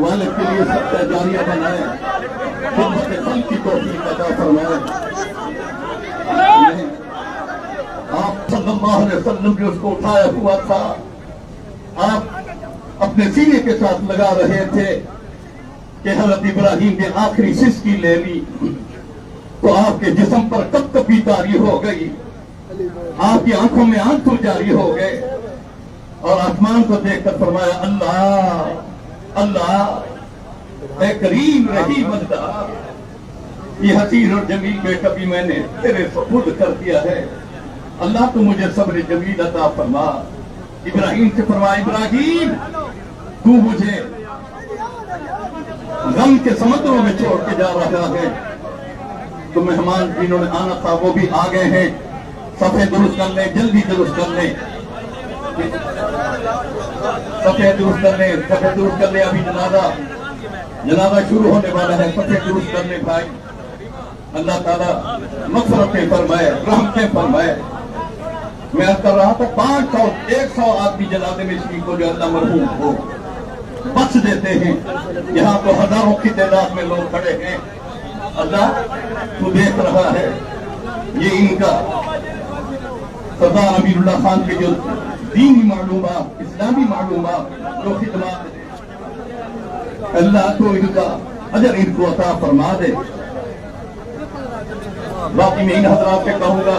वाले के लिए सबका जारिया बनाए, फल की तौफीक अता फरमाए। आप सल्लल्लाहु अलैहि वसल्लम ने उसको उठाया हुआ था, आप अपने सीने के साथ लगा रहे थे कि हज़रत इब्राहीम ने आखिरी सिसकी ले ली तो आपके जिस्म पर कपकपी तारी हो गई, आपकी आंखों में आंसू जारी हो गए और आसमान को देखकर फरमाया अल्लाह अल्लाह ए करीम रहीम अल्लाह, ये हसीन और जमील बेटा भी मैंने तेरे सुपुर्द कर दिया है, अल्लाह तू मुझे सब्र जमील अता फरमा। इब्राहीम से फरमाया इब्राहीम तू मुझे गम के समुद्रों में छोड़ के जा रहा है। तो मेहमान जिन्होंने आना था वो भी आ गए हैं, सफेद दुरुस्त कर ले, जल्दी दुरुस्त कर ले, सफेद दुरुस्त कर ले, सफेद दुरुस्त कर ले। अभी जनाजा शुरू होने वाला है, सफेद दुरुस्त कर ले भाई। अल्लाह ताला मग़फ़िरतें फरमाए, रहमतें फरमाए। मैं कर रहा था 500-100 आदमी जनाजे में शरीक हो जो अल्लाह मरहूम हो बख्श देते हैं। यहाँ तो हजारों की तादाद में लोग खड़े हैं। अल्लाह तू देख रहा है, ये इनका सरदार अमीरुल्लाह खान के जो दीनी मालूमात, इस्लामी मालूमात, जो खिदमत, अल्लाह तो इनका अजर इनको अता फरमा दे। बाकी मैं इन हजरात से कहूँगा,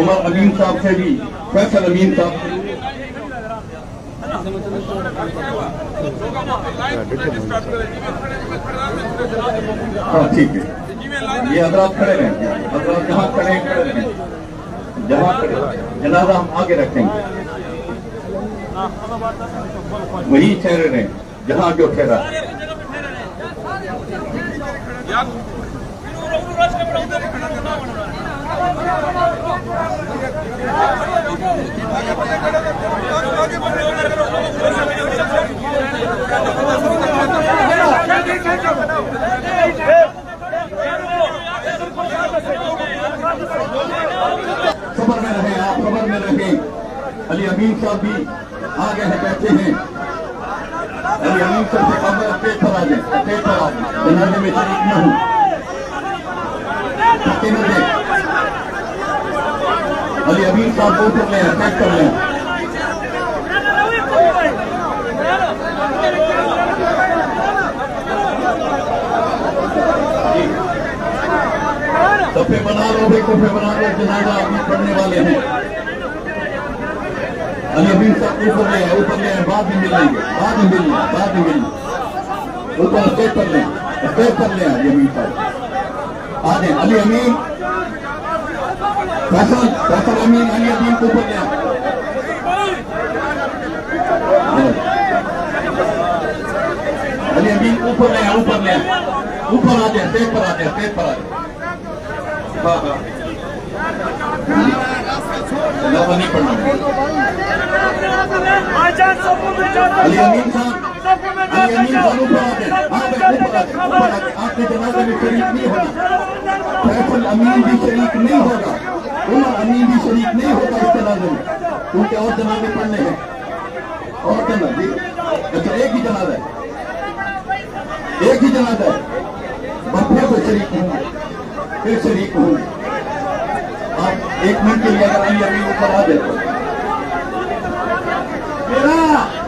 उमर अमीन साहब से भी, फैसल अमीन साहब से, हाँ ठीक है, ये हजरात खड़े रहें, हजरात जहाँ खड़े रहें, जहाँ खड़े, जनाजा हम आगे रखेंगे, वही ठहरे रहें जहाँ जो ठहरा। खबर में रहे, आप खबर में रहे। अली अमीन साहब भी आगे हैं, बैठे हैं। अली अमीन साहब से खबर स्टेज पर आ जाए, स्टेज पर आ जाए, जनाजे में शरीक न हूँ। अली अमीन साहब को उतर ले, चेक कर लें। सफे बना लो भाई, कुफे बना लो, जनाजा अभी पढ़ने वाले हैं। अली अमीन साहब ऊपर ले, ऊपर ले, बाद में मिल लेंगे, बाद में मिल लें, बाद में मिल लें। ऊपर स्टेज पर लें, स्टेज पर लें अली अमीन साहब आ जाए। अली अमीन, फैसल अमीन, अली अमीन को ऊपर ले, अली अमीन ऊपर ले, ऊपर ले, ऊपर आ जाए, स्टेज पर आ जाए, स्टेज पर आ जाए। हाँ हाँ नहीं पढ़ना। अली अमीन साहब, अली अमीन साहब ऊपर आ जाए, आपके जनाजे में शरीक नहीं होगा, फैसल अमीन भी शरीक नहीं होगा, उमर अमीन भी शरीक नहीं होगा इस जनाजे में, क्योंकि और जनाजे पढ़ने हैं। और जनाजे, अच्छा एक ही जनाजा है, एक ही जनाजा है, फिर तो शरीक होंगे, फिर शरीक होंगे। आप एक मिनट के लिए अगर अली अमीन ऊपर आ जाए,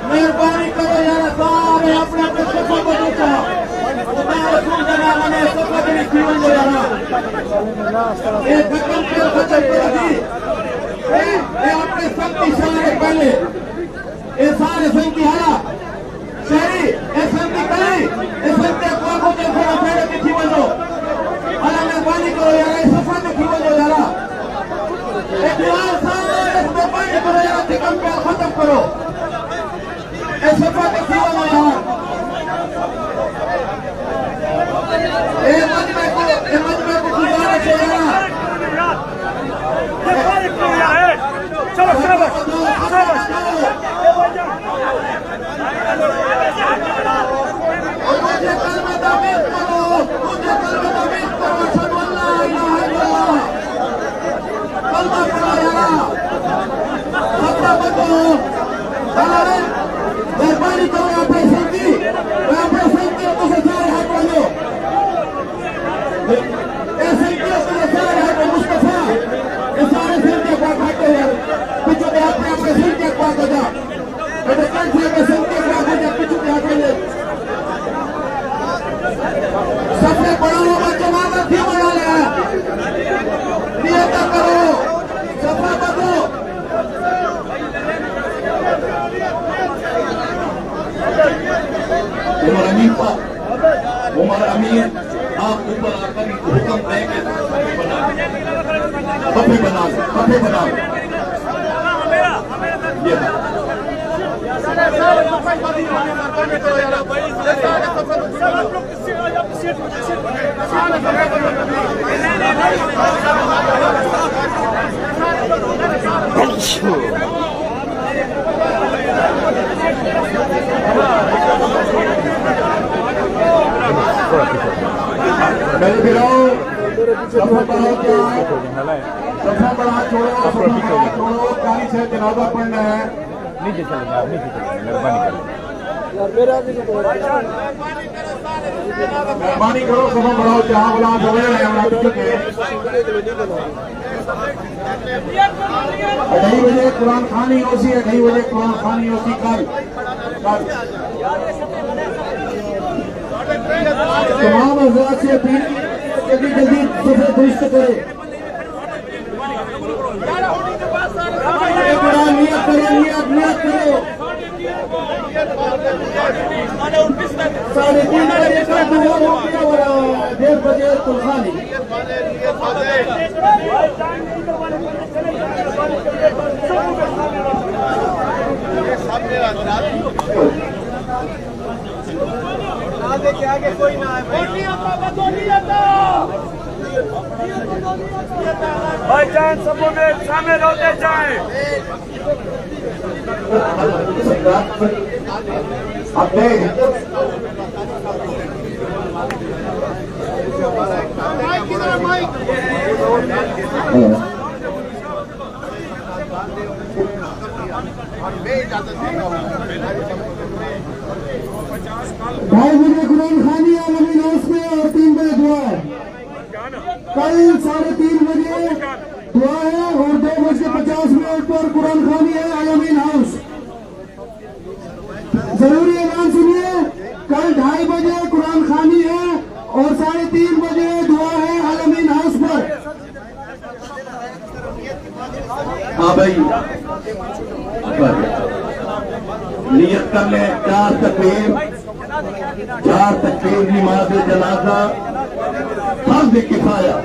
मेहरबानी करो यार सारे अपने अपने सफर को बचाओ। अपने संगति शहर पहले ये सारे संगति हरा शहरी ये संगति करी ये संगति को मुझे थोड़ा पेड़ की थी बनो अल्लाह मेहरबानी करो यार ये सफर में थी बनो यार एक यार सारे मेहरबानी करो यार ठिकान पे खत्म करो ये सफर में थी बनो यार ये मजमे को गुजारिश है यार चलो चलो मुझे कलमा तामीर करो, मुझे कलमा तामीर करो, अशहदु अल्ला इलाहा इल्लल्लाह अमीर आप ऊपर आकर हुक्म देंगे कफे बना छोड़ो गाड़ी से जनाजा पढ़ना है नीचे चलेंगे आप नीचे चलेंगे मेहरबानी करो सफा बढ़ाओ जहाँ बुला बोले ढाई बजे कुरान खानी होती है 2:30 बजे कुरान खानी होती कल तमाम हजरात से अपील जल्दी जल्दी सफर दुरुस्त करे नियत करो 3:30 बजे का दुआ हो गया और 1:30 बजे कुरानी आगे कोई ना है भाई जान सब में शामिल होते जाए ढाई बजे कुरान खानी आलमी हाउस में और 3 बजे दुआ है कल 3:30 बजे दुआ है और 2:50 पर कुरान खानी है आलमीन हाउस जरूरी ऐलान सुनिए कल 2:30 बजे कुरान खानी है और 3:30 बजे दुआ है आलमीन हाउस पर हाँ भाई नियत कर ले 4 तकबीर नमाज जनाजा फर्ज किफाया